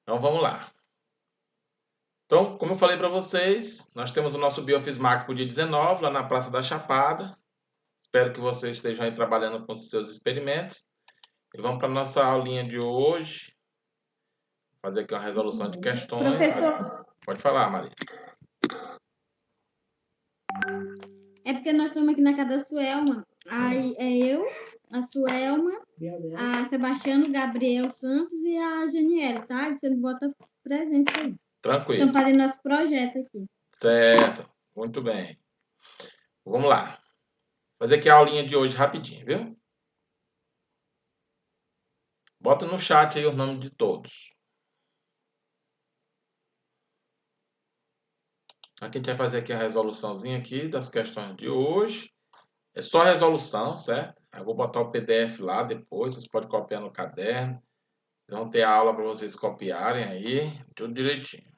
Então vamos lá. Então, como eu falei para vocês, nós temos o nosso Biofismac para o dia 19, lá na Praça da Chapada. Espero que vocês estejam aí trabalhando com os seus experimentos. E vamos para a nossa aulinha de hoje. Fazer aqui uma resolução de questões. Professor, Pode falar, Maria. é porque nós estamos aqui na casa da Suelma. Aí é eu, a Suelma, a Sebastiano, Gabriel Santos e a Janiela, tá? Você não bota presença aí. Tranquilo. Estamos fazendo nosso projeto aqui. Certo. Muito bem. Vamos lá. Fazer aqui a aulinha de hoje rapidinho, viu? Bota no chat aí o nome de todos. Aqui a gente vai fazer aqui a resoluçãozinha aqui das questões de hoje. É só resolução, certo? Eu vou botar o PDF lá depois, vocês podem copiar no caderno. Vão ter a aula para vocês copiarem aí, tudo direitinho.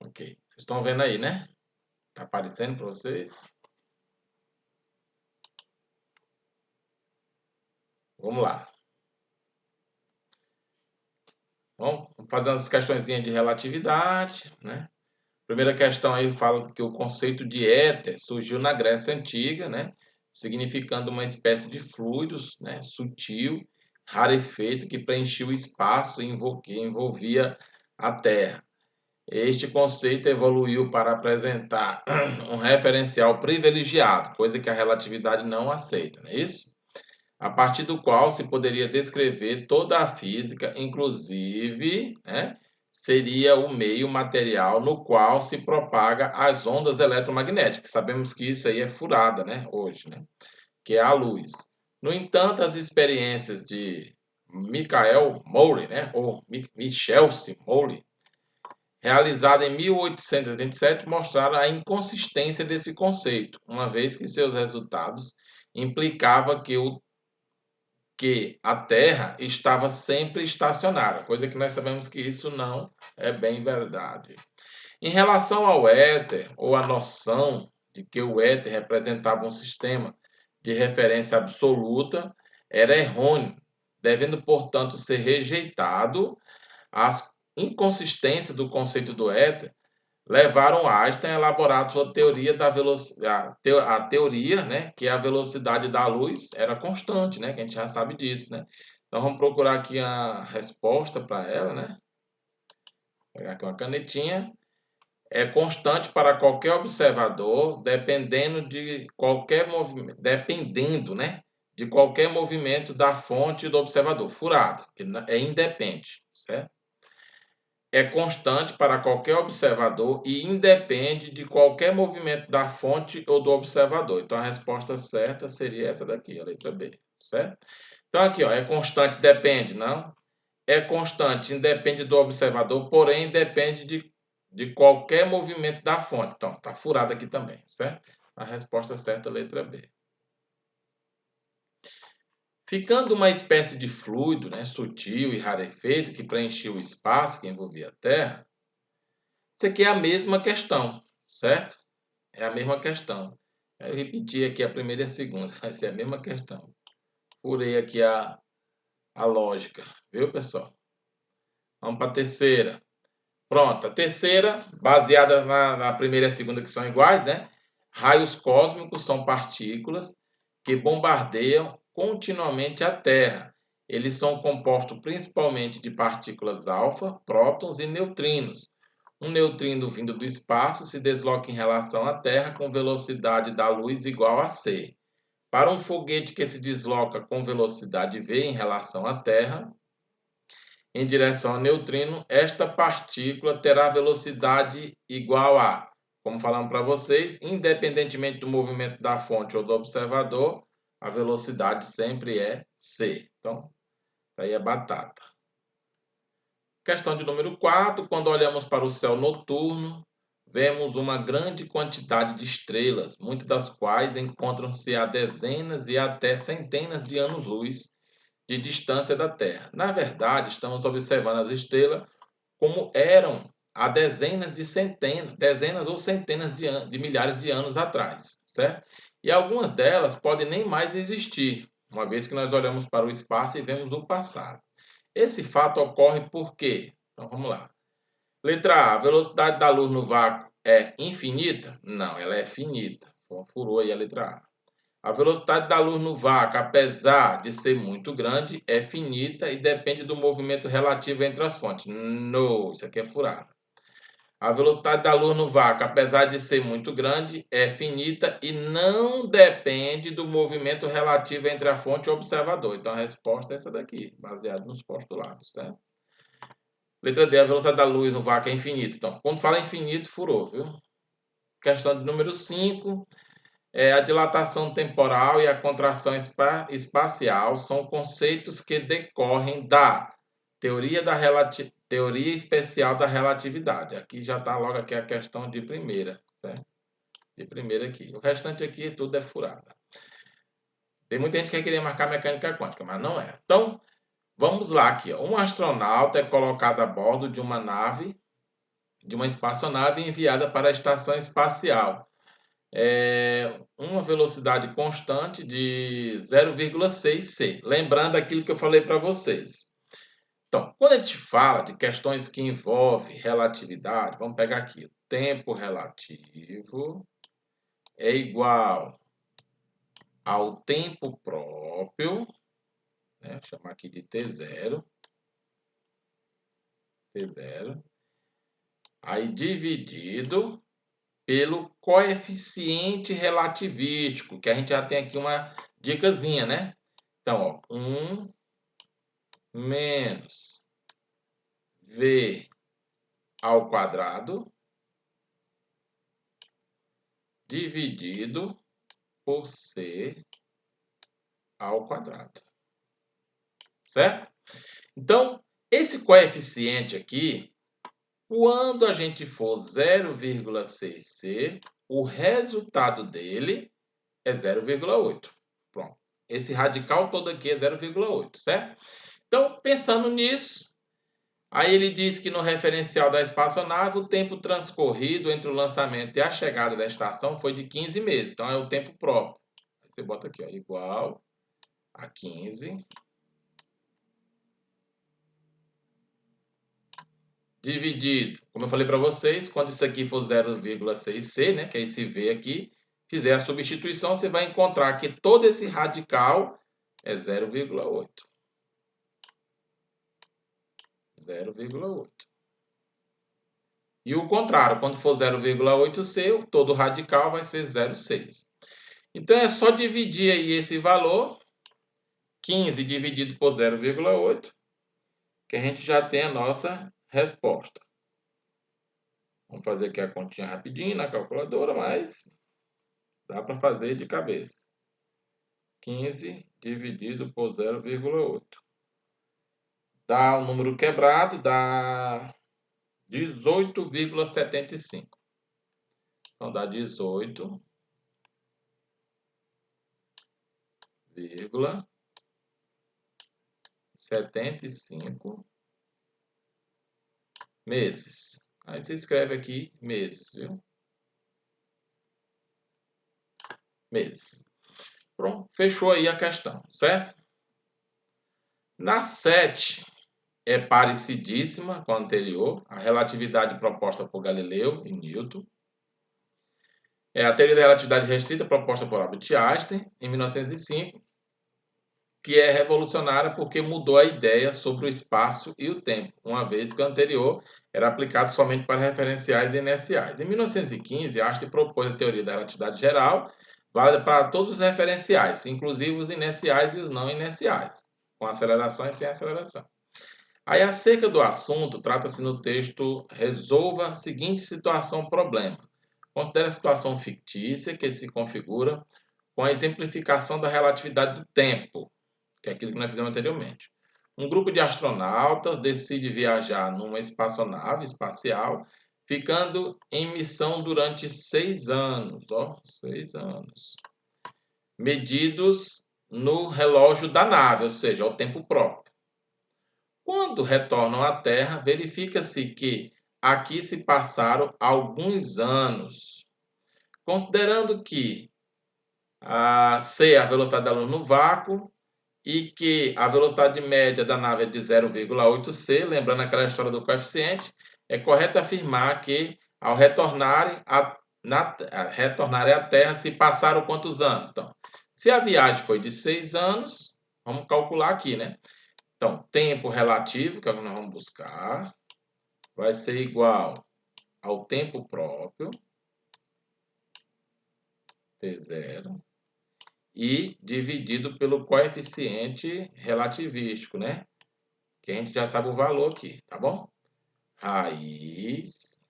Ok, vocês estão vendo aí, né? Tá aparecendo para vocês? Vamos lá. Bom, vamos fazer umas questõezinhas de relatividade, né? Primeira questão aí fala que o conceito de éter surgiu na Grécia Antiga, né? Significando uma espécie de fluidos, né? Sutil, rarefeito, que preenchia o espaço e que envolvia a Terra. Este conceito evoluiu para apresentar um referencial privilegiado, coisa que a relatividade não aceita, não é isso? A partir do qual se poderia descrever toda a física, inclusive, né, seria o meio material no qual se propaga as ondas eletromagnéticas. Sabemos que isso aí é furada, né, hoje, né, que é a luz. No entanto, as experiências de Michael Maury, né, ou Michel-C. Maury, realizada em 1887, mostraram a inconsistência desse conceito, uma vez que seus resultados implicavam que a Terra estava sempre estacionária, coisa que nós sabemos que isso não é bem verdade. Em relação ao éter, ou a noção de que o éter representava um sistema de referência absoluta, era errôneo, devendo, portanto, ser rejeitado. As inconsistências do conceito do éter levaram Einstein a elaborar sua teoria da velocidade, a teoria, né, que a velocidade da luz era constante, né, que a gente já sabe disso, né? Então vamos procurar aqui a resposta para ela, né? Vou pegar aqui uma canetinha. É constante para qualquer observador, dependendo de qualquer movimento, dependendo, né, de qualquer movimento da fonte do observador. Furado, que é independe, certo? É constante para qualquer observador e independe de qualquer movimento da fonte ou do observador. Então, a resposta certa seria essa daqui, a letra B, certo? Então, aqui, ó, é constante, depende, não? É constante, independe do observador, porém, depende de qualquer movimento da fonte. Então, está furado aqui também, certo? A resposta certa é a letra B. Ficando uma espécie de fluido, né, sutil e rarefeito que preenchia o espaço que envolvia a Terra, isso aqui é a mesma questão, certo? É a mesma questão. Eu repeti aqui a primeira e a segunda, vai ser a mesma questão. Furei aqui a lógica, viu, pessoal? Vamos para a terceira. Pronto, a terceira, baseada na primeira e a segunda, que são iguais, né? Raios cósmicos são partículas que bombardeiam continuamente a Terra. Eles são compostos principalmente de partículas alfa, prótons e neutrinos. Um neutrino vindo do espaço se desloca em relação à Terra com velocidade da luz igual a c. Para um foguete que se desloca com velocidade v em relação à Terra, em direção ao neutrino, esta partícula terá velocidade igual a, como falamos para vocês, independentemente do movimento da fonte ou do observador, a velocidade sempre é c. Então, aí é batata. Questão de número 4, quando olhamos para o céu noturno, vemos uma grande quantidade de estrelas, muitas das quais encontram-se a dezenas e até centenas de anos-luz de distância da Terra. Na verdade, estamos observando as estrelas como eram há dezenas ou centenas de milhares de anos atrás, certo? E algumas delas podem nem mais existir, uma vez que nós olhamos para o espaço e vemos o passado. Esse fato ocorre por quê? Então vamos lá. Letra A, a velocidade da luz no vácuo é infinita? Não, ela é finita. Furou aí a letra A. A velocidade da luz no vácuo, apesar de ser muito grande, é finita e depende do movimento relativo entre as fontes. Não, isso aqui é furado. A velocidade da luz no vácuo, apesar de ser muito grande, é finita e não depende do movimento relativo entre a fonte e o observador. Então a resposta é essa daqui, baseada nos postulados, certo? Letra D, a velocidade da luz no vácuo é infinita. Então, quando fala infinito, furou, viu? Questão de número 5. A dilatação temporal e a contração espacial são conceitos que decorrem da teoria especial da relatividade. Aqui já está logo aqui a questão de primeira, certo? De primeira aqui. O restante aqui tudo é furada. Tem muita gente que queria marcar mecânica quântica, mas não é. Então, vamos lá aqui. Um astronauta é colocado a bordo de uma nave, de uma espaçonave enviada para a estação espacial. Uma velocidade constante de 0,6 c. Lembrando aquilo que eu falei para vocês. Então, quando a gente fala de questões que envolvem relatividade, vamos pegar aqui. O tempo relativo é igual ao tempo próprio, né? Vou chamar aqui de T0. T0. Aí dividido pelo coeficiente relativístico, que a gente já tem aqui uma dicasinha, né? Então, ó, 1 menos V ao quadrado dividido por C ao quadrado. Certo? Então, esse coeficiente aqui, quando a gente for 0,6C, o resultado dele é 0,8. Pronto. Esse radical todo aqui é 0,8, certo? Então, pensando nisso, aí ele diz que no referencial da espaçonave, o tempo transcorrido entre o lançamento e a chegada da estação foi de 15 meses. Então, é o tempo próprio. Aí você bota aqui, ó, igual a 15 dividido, como eu falei para vocês, quando isso aqui for 0,6C, né, que é esse V aqui, fizer a substituição, você vai encontrar que todo esse radical é 0,8. 0,8. E o contrário, quando for 0,8C, todo radical vai ser 0,6. Então, é só dividir aí esse valor, 15 dividido por 0,8, que a gente já tem a nossa resposta. Vamos fazer aqui a continha rapidinho na calculadora, mas dá para fazer de cabeça. 15 dividido por 0,8. Dá o número quebrado, dá 18,75. Então, dá 18,75 meses. Aí você escreve aqui meses, viu? Meses. Pronto, fechou aí a questão, certo? Na 7, é parecidíssima com a anterior, a relatividade proposta por Galileu e Newton. É a teoria da relatividade restrita proposta por Albert Einstein em 1905, que é revolucionária porque mudou a ideia sobre o espaço e o tempo, uma vez que o anterior era aplicado somente para referenciais inerciais. Em 1915, Einstein propôs a teoria da relatividade geral, válida para todos os referenciais, inclusive os inerciais e os não inerciais, com aceleração e sem aceleração. Aí, acerca do assunto, trata-se no texto Resolva a seguinte situação-problema. Considere a situação fictícia que se configura com a exemplificação da relatividade do tempo, que é aquilo que nós fizemos anteriormente. Um grupo de astronautas decide viajar numa espaçonave espacial, ficando em missão durante 6 anos. 6 anos. Medidos no relógio da nave, ou seja, o tempo próprio. Quando retornam à Terra, verifica-se que aqui se passaram alguns anos. Considerando que C é a velocidade da luz no vácuo, e que a velocidade média da nave é de 0,8 c, lembrando aquela história do coeficiente, é correto afirmar que ao retornarem à Terra se passaram quantos anos? Então, se a viagem foi de 6 anos, vamos calcular aqui, né? Então, tempo relativo, que é o que nós vamos buscar, vai ser igual ao tempo próprio, T0, e dividido pelo coeficiente relativístico, né? Que a gente já sabe o valor aqui, tá bom? Raiz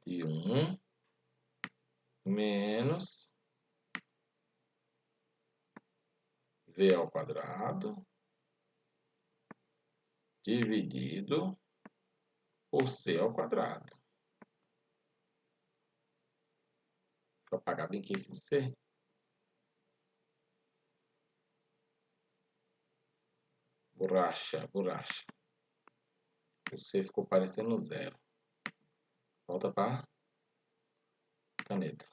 de 1 menos V ao quadrado dividido por C ao quadrado. Deixa eu apagar bem aqui esse C. Borracha. O C ficou parecendo 0. Volta para caneta.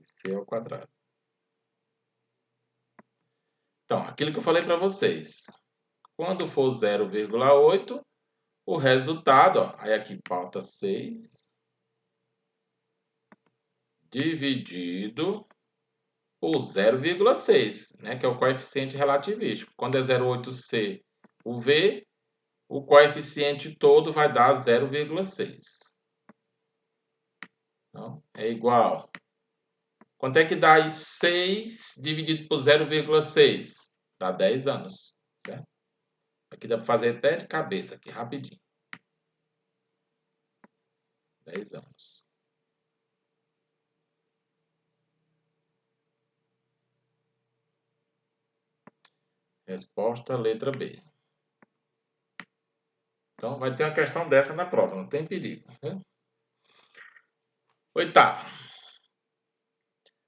C ao quadrado. Então, aquilo que eu falei para vocês. Quando for 0,8, o resultado, ó, aí aqui falta 6, dividido por 0,6, né, que é o coeficiente relativístico. Quando é 0,8c, o V, o coeficiente todo vai dar 0,6. Então, é igual. Quanto é que dá aí 6 dividido por 0,6? Dá 10 anos, certo? Aqui dá para fazer até de cabeça, aqui, rapidinho. 10 anos. Resposta, letra B. Então, vai ter uma questão dessa na prova, não tem perigo. Né? Oitava.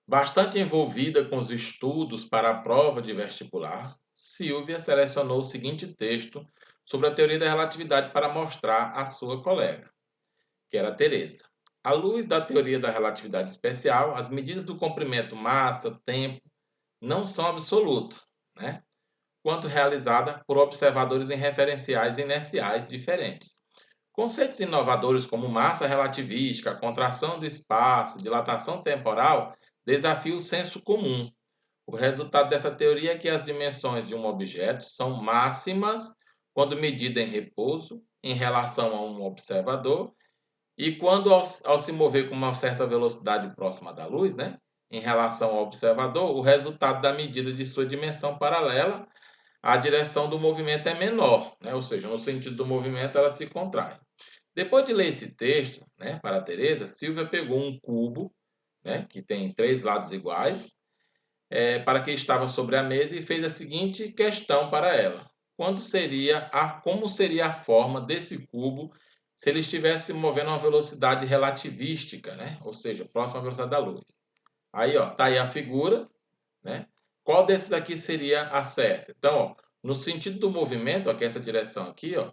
Bastante envolvida com os estudos para a prova de vestibular, Silvia selecionou o seguinte texto sobre a teoria da relatividade para mostrar à sua colega, que era a Teresa. À luz da teoria da relatividade especial, as medidas do comprimento massa, tempo, não são absolutas, né? Quanto realizada por observadores em referenciais inerciais diferentes. Conceitos inovadores como massa relativística, contração do espaço, dilatação temporal, desafiam o senso comum. O resultado dessa teoria é que as dimensões de um objeto são máximas quando medida em repouso em relação a um observador e quando ao se mover com uma certa velocidade próxima da luz, né, em relação ao observador, o resultado da medida de sua dimensão paralela a direção do movimento é menor, né? Ou seja, no sentido do movimento ela se contrai. Depois de ler esse texto, né, para a Teresa, Silvia pegou um cubo, né, que tem 3 lados iguais, para que estava sobre a mesa e fez a seguinte questão para ela: como seria a forma desse cubo se ele estivesse se movendo a uma velocidade relativística, né? Ou seja, próxima à velocidade da luz? Aí, ó, tá aí a figura, né? Qual desses aqui seria a certa? Então, ó, no sentido do movimento, ó, que é essa direção aqui, ó,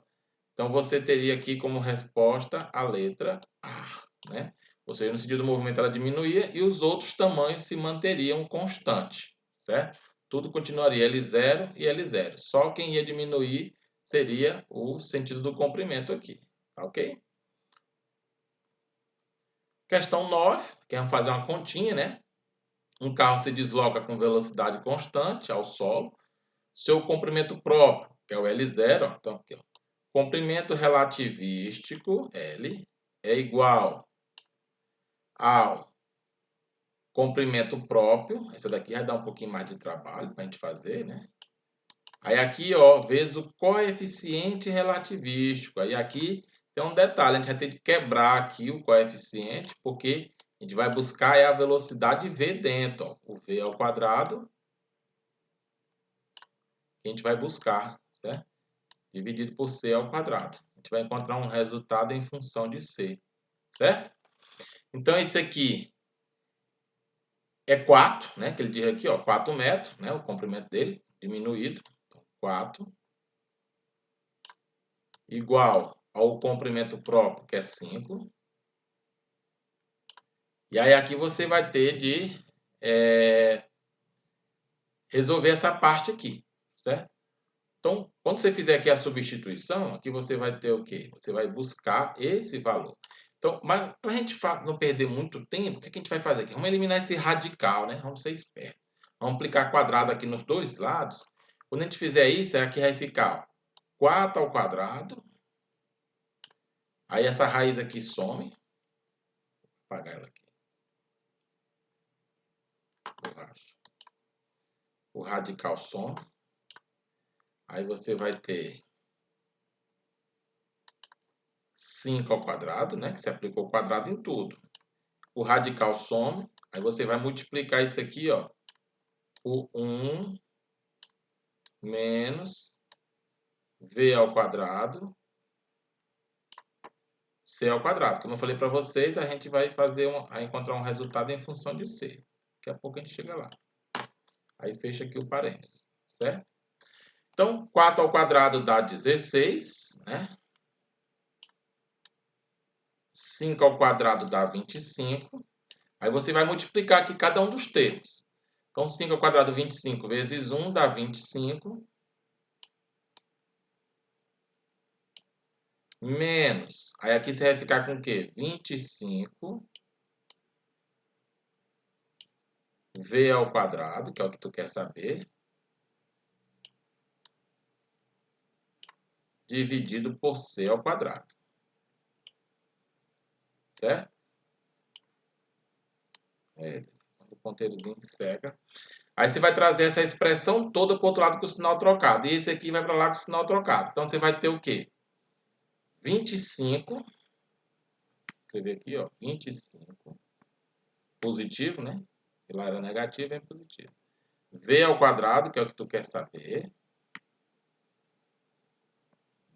então você teria aqui como resposta a letra A, né? Ou seja, no sentido do movimento ela diminuía e os outros tamanhos se manteriam constantes, certo? Tudo continuaria L0 e L0. Só quem ia diminuir seria o sentido do comprimento aqui, ok? Questão 9, queremos fazer uma continha, né? Um carro se desloca com velocidade constante ao solo. Seu comprimento próprio, que é o L0, ó, então aqui, ó, comprimento relativístico, L, é igual ao comprimento próprio. Essa daqui vai dar um pouquinho mais de trabalho para a gente fazer, né? Aí aqui, ó, vezes o coeficiente relativístico. Aí aqui tem um detalhe, a gente vai ter que quebrar aqui o coeficiente, porque a gente vai buscar a velocidade V dentro, ó, o V ao quadrado, que a gente vai buscar, certo? Dividido por C ao quadrado. A gente vai encontrar um resultado em função de C, certo? Então, esse aqui é 4, né? Que ele diz aqui, ó, 4 metros, né? O comprimento dele, diminuído. 4, igual ao comprimento próprio, que é 5. E aí aqui você vai ter de resolver essa parte aqui, certo? Então, quando você fizer aqui a substituição, aqui você vai ter o quê? Você vai buscar esse valor. Então, mas para a gente não perder muito tempo, o que a gente vai fazer aqui? Vamos eliminar esse radical, né? Vamos ser espertos. Vamos aplicar quadrado aqui nos dois lados. Quando a gente fizer isso, aqui vai ficar 4 ao quadrado. Aí essa raiz aqui some. Vou apagar ela aqui. O radical some. Aí você vai ter 5 ao quadrado, né? Que você aplicou o quadrado em tudo. O radical some. Aí você vai multiplicar isso aqui, ó, por 1 menos v ao quadrado c ao quadrado. Como eu falei para vocês, a gente vai encontrar um resultado em função de c. Daqui a pouco a gente chega lá. Aí fecha aqui o parênteses, certo? Então, 4 ao quadrado dá 16, né? 5 ao quadrado dá 25. Aí você vai multiplicar aqui cada um dos termos. Então, 5 ao quadrado, 25 vezes 1 dá 25. Menos. Aí aqui você vai ficar com o quê? 25 v ao quadrado, que é o que tu quer saber, dividido por c ao quadrado. Certo? O ponteirozinho que cega. Aí você vai trazer essa expressão toda para o outro lado com o sinal trocado. E esse aqui vai para lá com o sinal trocado. Então você vai ter o quê? 25. Vou escrever aqui, ó. 25. Positivo, né? E lá era negativo, é positivo. V ao quadrado, que é o que tu quer saber.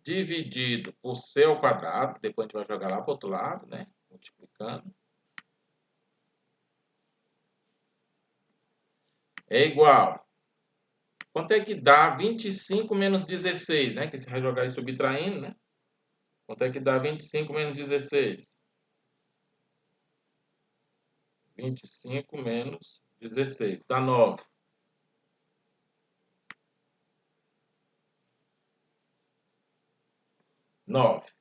Dividido por c ao quadrado, que depois a gente vai jogar lá para o outro lado, né? Multiplicando. É igual. Quanto é que dá 25 menos 16, né? Que você vai jogar isso subtraindo, né? Quanto é que dá 25 menos 16? 25 menos 16. Dá 9. 9.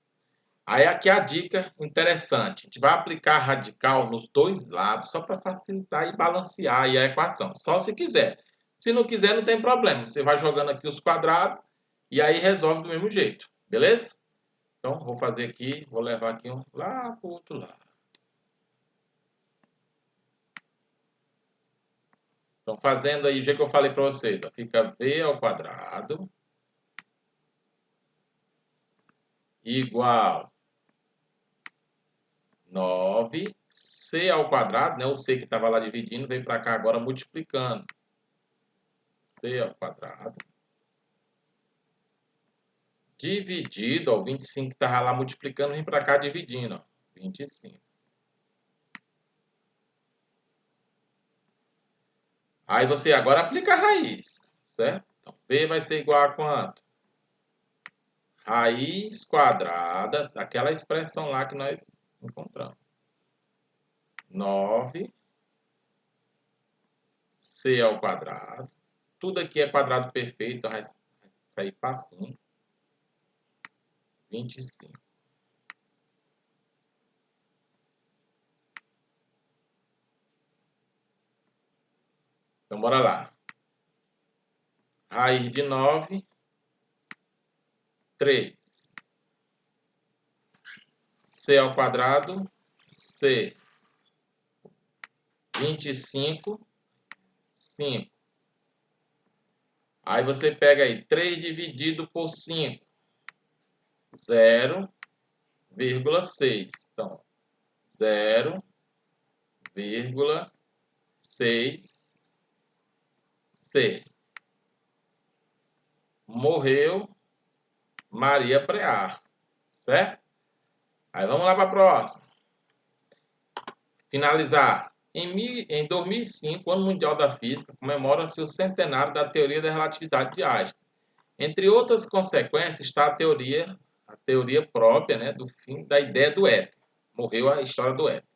Aí aqui a dica interessante. A gente vai aplicar a radical nos dois lados só para facilitar e balancear aí a equação. Só se quiser. Se não quiser, não tem problema. Você vai jogando aqui os quadrados e aí resolve do mesmo jeito. Beleza? Então, vou fazer aqui, vou levar aqui lá para o outro lado. Então, fazendo aí o jeito que eu falei para vocês. Ó, fica v ao quadrado igual 9c ao quadrado, né? O c que estava lá dividindo, vem para cá agora multiplicando. C ao quadrado. Dividido, ó, 25 que estava lá multiplicando, vem para cá dividindo, ó, 25. Aí você agora aplica a raiz, certo? Então, v vai ser igual a quanto? Raiz quadrada daquela expressão lá que nós encontramos. 9 c ao quadrado. Tudo aqui é quadrado perfeito, então vai sair facinho. 25. Então, bora lá. Raiz de 9, 3. C ao quadrado, C. 25, 5. Aí você pega aí 3 dividido por 5, 0,6. Então, 0,6 C. Morreu Maria Preá, certo? Aí vamos lá para a próxima. Finalizar. Em 2005, o Ano Mundial da Física, comemora-se o centenário da teoria da relatividade de Einstein. Entre outras consequências está a teoria própria, né, do fim da ideia do éter. Morreu a história do éter.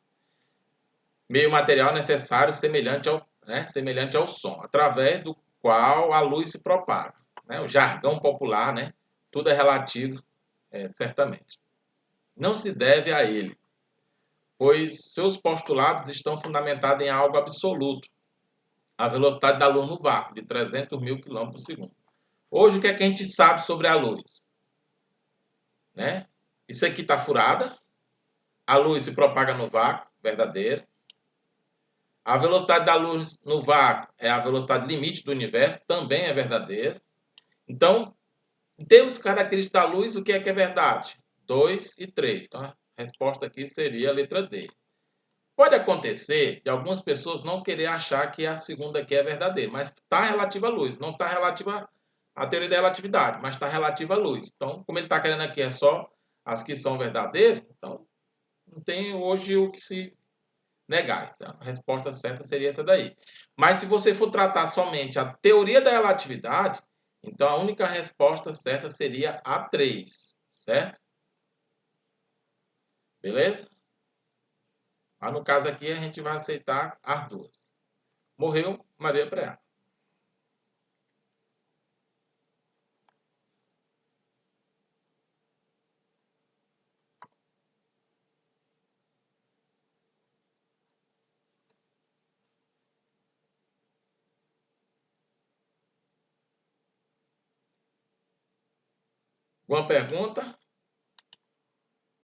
Meio material necessário semelhante ao som, através do qual a luz se propaga. Né? O jargão popular, né? Tudo é relativo, certamente. Não se deve a ele, pois seus postulados estão fundamentados em algo absoluto, a velocidade da luz no vácuo, de 300 mil km por segundo. Hoje, o que é que a gente sabe sobre a luz? Né? Isso aqui está furada, a luz se propaga no vácuo, verdadeiro. A velocidade da luz no vácuo é a velocidade limite do universo, também é verdadeira. Então, em termos característicos da luz, o que é verdade? 2 e 3. Então, a resposta aqui seria a letra D. Pode acontecer de algumas pessoas não querer achar que a segunda aqui é verdadeira, mas está relativa à luz, não está relativa à teoria da relatividade, mas está relativa à luz. Então, como ele está querendo aqui é só as que são verdadeiras, então não tem hoje o que se negar. Tá? A resposta certa seria essa daí. Mas se você for tratar somente a teoria da relatividade, então a única resposta certa seria a 3, certo? Beleza? Mas no caso aqui a gente vai aceitar as duas. Morreu Maria Preá. Alguma pergunta?